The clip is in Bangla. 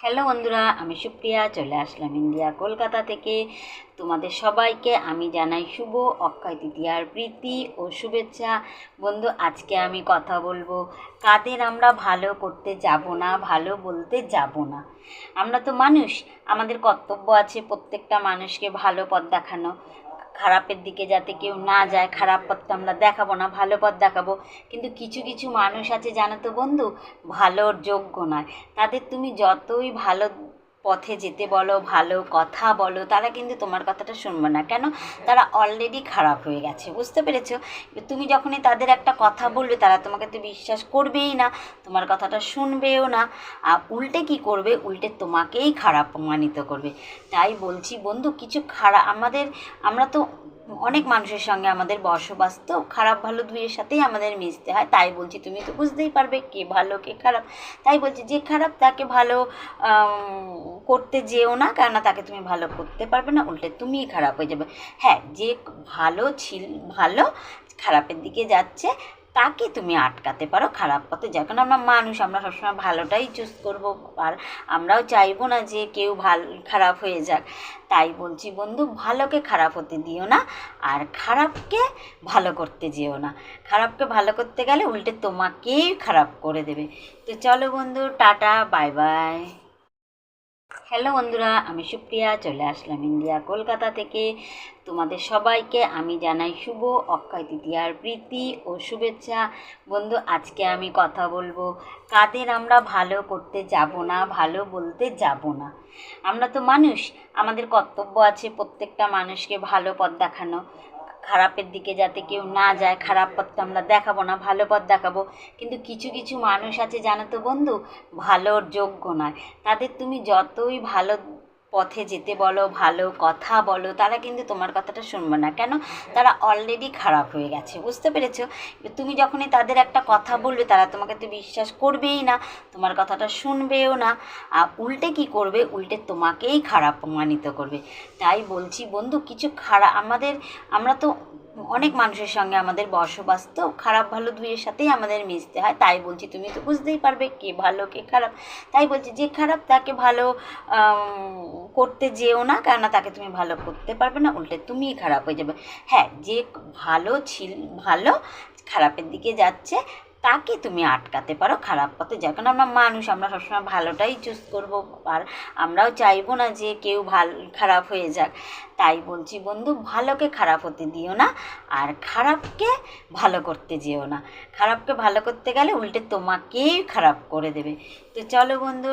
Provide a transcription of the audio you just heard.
হ্যালো বন্ধুরা, আমি সুপ্রিয়া চলে আসলাম ইন্ডিয়া কলকাতা থেকে। তোমাদের সবাইকে আমি জানাই শুভ অক্ষয় তৃতীয়ার প্রীতি ও শুভেচ্ছা। বন্ধু, আজকে আমি কথা বলবো কাদের আমরা ভালো করতে যাব না, ভালো বলতে যাব না। আমরা তো মানুষ, আমাদের কর্তব্য আছে প্রত্যেকটা মানুষকে ভালো পথ দেখানো। খারাপের দিকে যাতে কেউ না যায়, খারাপ পথটা আমরা দেখাবো না, ভালো পথ দেখাবো। কিন্তু কিছু কিছু মানুষ আছে জানো তো বন্ধু, ভালোর যোগ্য নয়। তাদের তুমি যতই ভালো পথে যেতে বলো, ভালো কথা বলো, তারা কিন্তু তোমার কথাটা শুনবে না। কেন? তারা অলরেডি খারাপ হয়ে গেছে, বুঝতে পেরেছো? তুমি যখনই তাদের একটা কথা বলবে, তারা তোমাকে তো বিশ্বাস করবেই না, তোমার কথাটা শুনবেও না। আর উল্টে কি করবে? উল্টে তোমাকেই খারাপ প্রমাণিত করবে। তাই বলছি বন্ধু, কিছু খারাপ আমরা তো অনেক মানুষের সঙ্গে আমাদের বসবাস, তো খারাপ ভালো দুইয়ের সাথেই আমাদের মিশতে হয়। তাই বলছি, তুমি তো বুঝতেই পারবে কে ভালো কে খারাপ। তাই বলছি, যে খারাপ তাকে ভালো করতে যেও না, কেননা তাকে তুমি ভালো করতে পারবে না, উল্টে তুমিই খারাপ হয়ে যাবে। হ্যাঁ, যে ভালো খারাপের দিকে যাচ্ছে তাকে তুমি আটকাতে পারো, খারাপ পথে যায়। কারণ আমরা মানুষ, আমরা সবসময় ভালোটাই চুজ করবো, আর আমরাও চাইবো না যে কেউ খারাপ হয়ে যাক। তাই বলছি বন্ধু, ভালোকে খারাপ হতে দিও না, আর খারাপকে ভালো করতে যেও না। খারাপকে ভালো করতে গেলে উল্টে তোমাকেই খারাপ করে দেবে। তো চলো বন্ধু, টাটা, বাই বাই। হ্যালো বন্ধুরা, আমি সুপ্রিয়া চলে আসলাম ইন্ডিয়া কলকাতা থেকে। তোমাদের সবাইকে আমি জানাই শুভ অক্ষয় তৃতীয়ার প্রীতি ও শুভেচ্ছা। বন্ধু, আজকে আমি কথা বলবো কাদের আমরা ভালো করতে যাব না, ভালো বলতে যাব না। আমরা তো মানুষ, আমাদের কর্তব্য আছে প্রত্যেকটা মানুষকে ভালো পথ দেখানো। খারাপের দিকে যাতে কেউ না যায়, খারাপ পথটা আমরা দেখাবো না, ভালো পথ দেখাবো। কিন্তু কিছু কিছু মানুষ আছে জানো তো বন্ধু, ভালোর যোগ্য নয়। তাদের তুমি যতই ভালো পথে যেতে বলো, ভালো কথা বলো, তারা কিন্তু তোমার কথাটা শুনবে না। কেন? তারা অলরেডি খারাপ হয়ে গেছে, বুঝতে পেরেছো? তুমি যখনই তাদের একটা কথা বলবে, তারা তোমাকে তো বিশ্বাস করবেই না, তোমার কথাটা শুনবেও না। আর উল্টে কি করবে? উল্টে তোমাকেই খারাপ প্রমাণিত করবে। তাই বলছি বন্ধু, কিছু আমরা তো অনেক মানুষের সঙ্গে আমাদের বসবাস, তো খারাপ ভালো দুইয়ের সাথেই আমাদের মিশতে হয়। তাই বলছি, তুমি তো বুঝতেই পারবে কে ভালো কে খারাপ। তাই বলছি, যে খারাপ তাকে ভালো করতে যেও না, কেননা তাকে তুমি ভালো করতে পারবে না, উল্টে তুমিই খারাপ হয়ে যাবে। হ্যাঁ, যে ভালো খারাপের দিকে যাচ্ছে তাকে তুমি আটকাতে পারো, খারাপ পথে যায়। কারণ আমরা মানুষ, আমরা সবসময় ভালোটাই চুজ করবো, আর আমরাও চাইবো না যে কেউ খারাপ হয়ে যাক। তাই বলছি বন্ধু, ভালোকে খারাপ হতে দিও না, আর খারাপকে ভালো করতে যেও না। খারাপকে ভালো করতে গেলে উল্টে তোমাকেই খারাপ করে দেবে। তো চলো বন্ধু।